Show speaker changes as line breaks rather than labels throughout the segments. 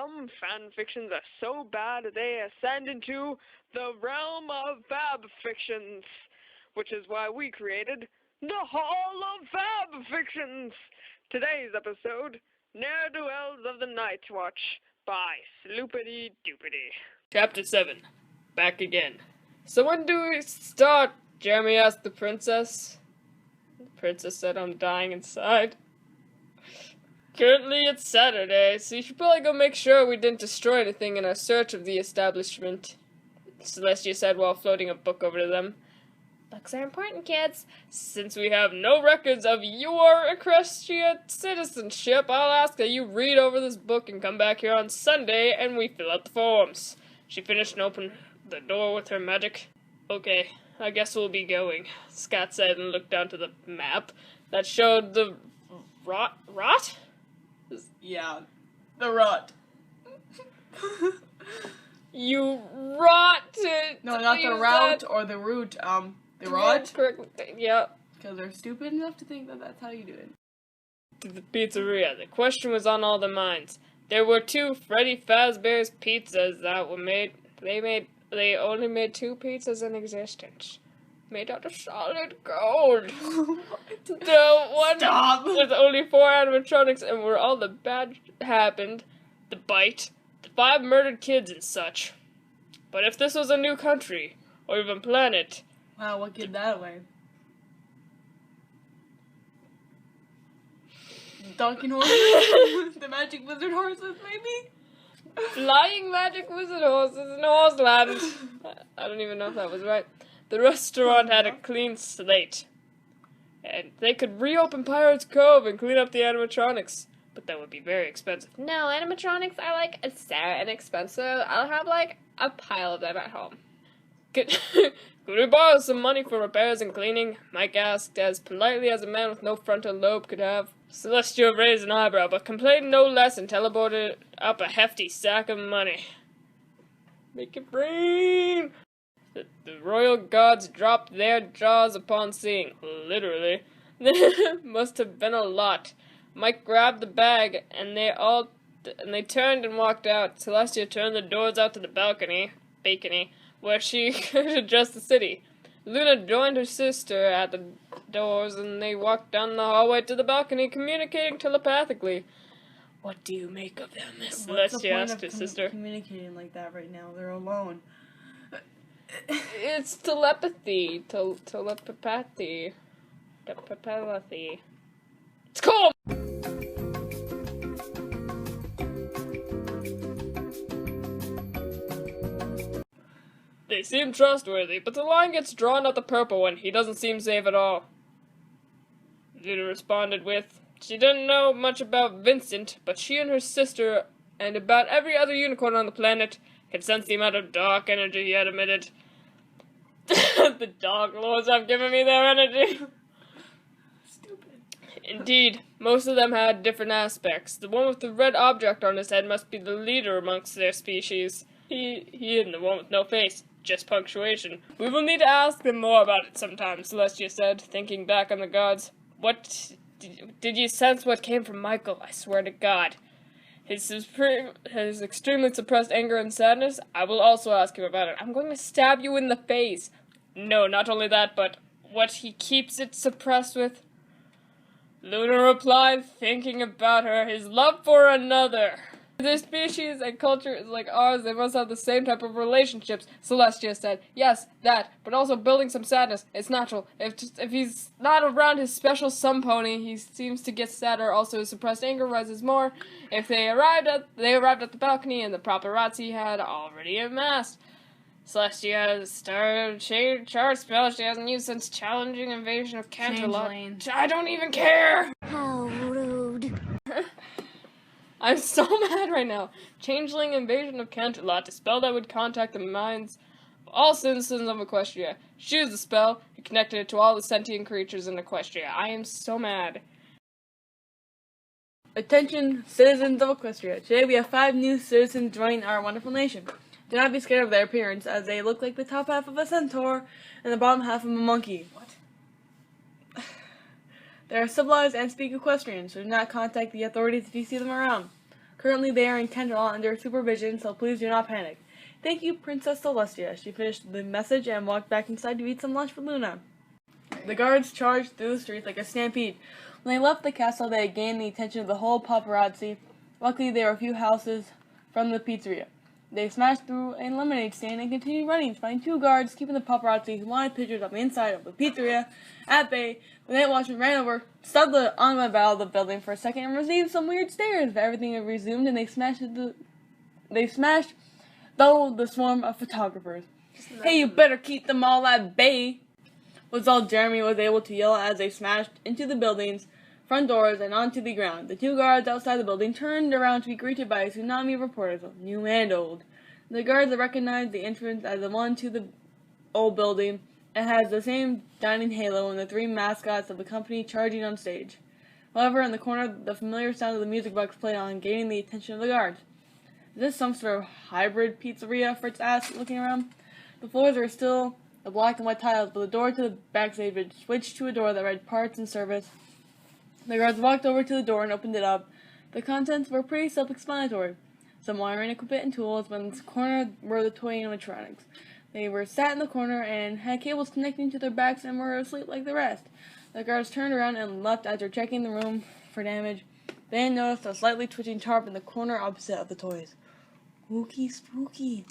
some fan fictions are so bad they ascend into the realm of FABfictions, which is why we created the Hall of FABfictions. Today's episode, Ne'er-Do-Wells of the Night Watch by Sloopity Doopity. Chapter 7. Back again. So when do we start? Jeremy asked the princess. The princess said, I'm dying inside. Currently it's Saturday, so you should probably go make sure we didn't destroy anything in our search of the establishment, Celestia said while floating a book over to them. Books are important, kids. Since we have no records of your equestrian citizenship, I'll ask that you read over this book and come back here on Sunday and we fill out the forms. She finished and opened the door with her magic. Okay, I guess we'll be going, Scott said and looked down to the map that showed the rot?
Yeah, the rot.
You rotted!
No, not the route or the route, the rot?
Yeah.
Because they're stupid enough to think that that's how you do it.
To the pizzeria. The question was on all their minds. There were 2 Freddy Fazbear's pizzas that were made. They only made 2 pizzas in existence. Made out of solid gold. The one
Stop.
with only 4 animatronics and where all the bad happened. The bite. The 5 murdered kids and such. But if this was a new country, or even planet...
Wow, what gave that away? Donkey horses? The magic wizard horses, maybe?
Flying magic wizard horses in Horseland. I don't even know if that was right. The restaurant had a clean slate. And they could reopen Pirates Cove and clean up the animatronics. But that would be very expensive. No, animatronics are like sad and expensive. I'll have like a pile of them at home. Could we borrow some money for repairs and cleaning? Mike asked as politely as a man with no frontal lobe could have. Celestia raised an eyebrow, but complained no less and teleported up a hefty sack of money. Make it rain! The royal gods dropped their jaws upon seeing. Literally. Must have been a lot. Mike grabbed the bag, and they turned and walked out. Celestia turned the doors out to the balcony, where she could address the city. Luna joined her sister at the doors, and they walked down the hallway to the balcony, communicating telepathically. What do you make of them, Miss Celestia asked her sister.
Communicating like that right now? They're alone.
It's telepathy. Telepathy. It's cool! They seem trustworthy, but the line gets drawn at the purple one. He doesn't seem safe at all. Luna responded with, she didn't know much about Vincent, but she and her sister, and about every other unicorn on the planet, could sense the amount of dark energy he had emitted. The Dark Lords have given me their energy.
Stupid.
Indeed, most of them had different aspects. The one with the red object on his head must be the leader amongst their species. He and the one with no face. Just punctuation. We will need to ask them more about it sometime, Celestia said, thinking back on the gods. What... Did you sense what came from Michael? I swear to God. His extremely suppressed anger and sadness? I will also ask him about it. I'm going to stab you in the face. No, not only that, but what he keeps it suppressed with? Luna replied, thinking about her, his love for another. Their species and culture is like ours, they must have the same type of relationships, Celestia said. Yes, that, but also building some sadness. It's natural. If he's not around his special sun pony, he seems to get sadder. Also, his suppressed anger rises more. If they arrived at the balcony and the paparazzi had already amassed. Celestia has started charge spell she hasn't used since challenging invasion of Canterlot. I don't even care!
How rude.
I'm so mad right now. Changeling invasion of Canterlot, a spell that would contact the minds of all citizens of Equestria. She used the spell and connected it to all the sentient creatures in Equestria. I am so mad.
Attention, citizens of Equestria. Today we have 5 new citizens joining our wonderful nation. Do not be scared of their appearance, as they look like the top half of a centaur and the bottom half of a monkey. What? They are civilized and speak Equestrian, so do not contact the authorities if you see them around. Currently, they are in Kendall under supervision, so please do not panic. Thank you, Princess Celestia. She finished the message and walked back inside to eat some lunch with Luna. The guards charged through the streets like a stampede. When they left the castle, they had gained the attention of the whole paparazzi. Luckily, they were a few houses from the pizzeria. They smashed through a lemonade stand and continued running, spotting 2 guards keeping the paparazzi who wanted pictures of the inside of the pizzeria at bay. The night watchman ran over, stopped the ongoing battle of the building for a second, and received some weird stares. But everything had resumed, and they smashed the swarm of photographers. Hey, you better keep them all at bay, was all Jeremy was able to yell as they smashed into the building's front doors and onto the ground. The 2 guards outside the building turned around to be greeted by a tsunami of reporters, new and old. The guards recognized the entrance as the one to the old building. It has the same dining halo and the 3 mascots of the company charging on stage. However, in the corner, the familiar sound of the music box played on, gaining the attention of the guards. Is this some sort of hybrid pizzeria? Fritz asked, looking around. The floors are still the black and white tiles, but the door to the backstage had switched to a door that read parts and service. The guards walked over to the door and opened it up. The contents were pretty self-explanatory. Some wiring equipment and tools, but in the corner were the toy animatronics. They were sat in the corner and had cables connecting to their backs and were asleep like the rest. The guards turned around and left after checking the room for damage. They noticed a slightly twitching tarp in the corner opposite of the toys. Spooky, spooky.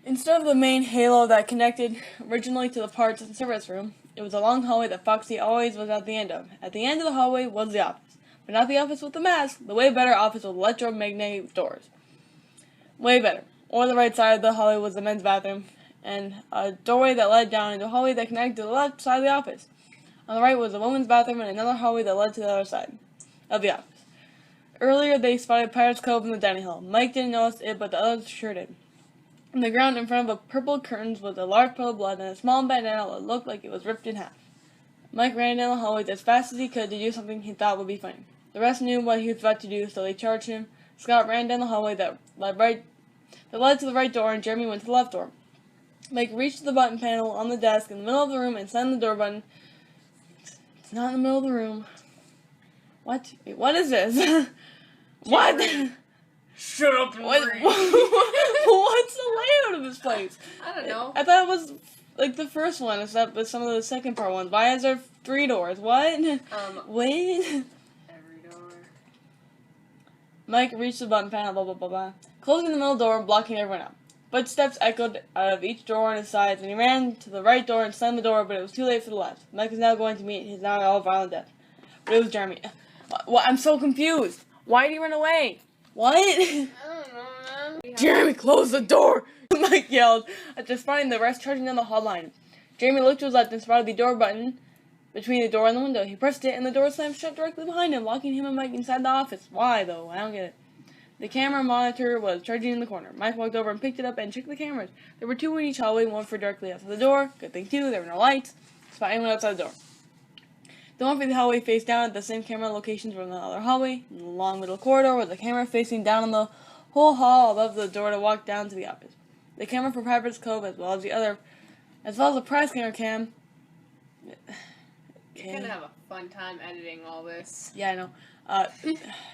Instead of the main halo that connected originally to the parts and service room, it was a long hallway that Foxy always was at the end of. At the end of the hallway was the office, but not the office with the mask, the way better office with electromagnetic doors. Way better. On the right side of the hallway was the men's bathroom, and a doorway that led down into a hallway that connected to the left side of the office. On the right was the women's bathroom and another hallway that led to the other side of the office. Earlier they spotted Pirate's Cove in the dining hall. Mike didn't notice it, but the others sure did. On the ground in front of the purple curtains was a large puddle of blood and a small bandana that looked like it was ripped in half. Mike ran down the hallway as fast as he could to do something he thought would be funny. The rest knew what he was about to do, so they charged him. Scott ran down the hallway that led to the right door, and Jeremy went to the left door. Mike reached the button panel on the desk in the middle of the room and slammed the door button. It's not in the middle of the room. What? Wait, what is this? What?
Shut up and read.
What's the layout of this place?
I don't know.
I thought it was like the first one, except with some of the second part ones. Why is there 3 doors? What? Wait.
Every door.
Mike reached the button panel, blah, blah, blah, blah, closing the middle door and blocking everyone out. Footsteps echoed out of each door on his sides, and he ran to the right door and slammed the door, but it was too late for the left. Mike is now going to meet his now all violent death. But it was Jeremy. What? I'm so confused. Why did he run away? What?
I don't know, man.
Jeremy, close the door! Mike yelled, after spotting the rest charging down the hall line. Jeremy looked to his left and spotted the door button between the door and the window. He pressed it, and the door slammed shut directly behind him, locking him and Mike inside the office. Why, though? I don't get it. The camera monitor was charging in the corner. Mike walked over and picked it up and checked the cameras. There were 2 in each hallway, one for directly outside the door. Good thing, too, there were no lights. Spot anyone outside the door. The one for the hallway faced down at the same camera locations from the other hallway. In the long middle corridor was a camera facing down on the whole hall above the door to walk down to the office. The camera for Pirate's Cove, as well as the prize camera cam.
You're gonna have a fun time editing all this.
Yeah, I know.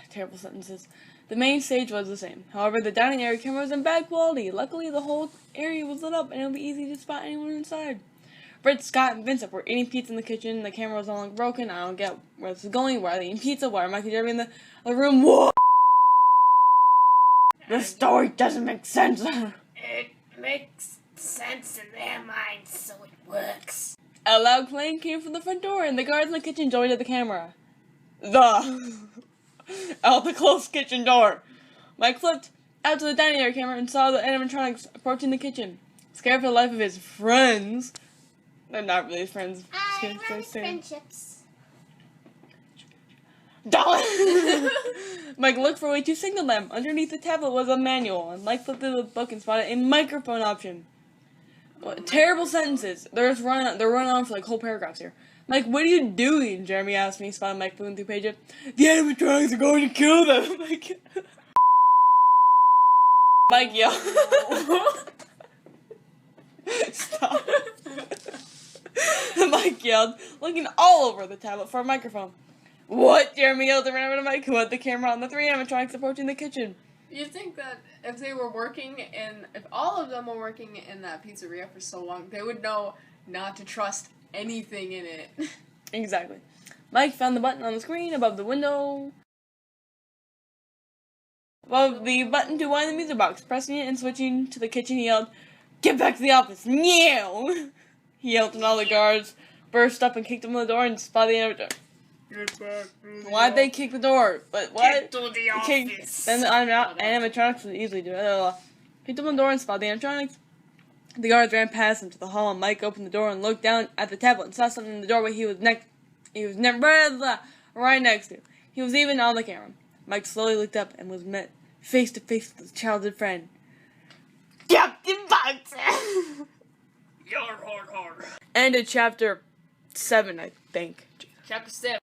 Terrible sentences. The main stage was the same. However, the dining area camera was in bad quality. Luckily, the whole area was lit up, and it would be easy to spot anyone inside. Fritz, Scott, and Vincent were eating pizza in the kitchen. The camera was no longer broken. I don't get where this is going. Why are they eating pizza? Why are Mike and Jeremy in the room? Whoa! The story doesn't make sense.
It makes sense in their minds, so it works.
A loud clang came from the front door, and the guards in the kitchen joined at the camera. Out the closed kitchen door. Mike flipped out to the dining area camera and saw the animatronics approaching the kitchen. Scared for the life of his friends. They're not really his friends.
I like friendships.
Mike looked for a way to signal them. Underneath the tablet was a manual, and Mike flipped through the book and spotted a microphone option. Terrible sentences. They're running on for like whole paragraphs here. Mike, what are you doing? Jeremy asked me, spotted Mike flipping through pages. The animatronics are going to kill them. Mike yelled. Stop. Mike yelled, looking all over the tablet for a microphone. What? Jeremy yelled around the mic, who had the camera on the three animatronics approaching the kitchen.
You'd think that if they were working if all of them were working in that pizzeria for so long, they would know not to trust anything in it.
Exactly. Mike found the button on the screen above the window. Above the button to wind the music box. Pressing it and switching to the kitchen, he yelled, "Get back to the office, now!" He yelled and all the guards burst up and kicked him in the door and spotted the animatronics.
Get back to the
Why'd they kick the door? But what?
Get to the office.
Then the animatronics would easily do it. Kicked him in the door and spotted the animatronics. The guards ran past him to the hall, and Mike opened the door and looked down at the tablet and saw something in the doorway he was right next to. He was even on the camera. Mike slowly looked up and was met face to face with his childhood friend, Captain Boxer.
Yar, hard.
End of chapter 7, I think.
Chapter 7.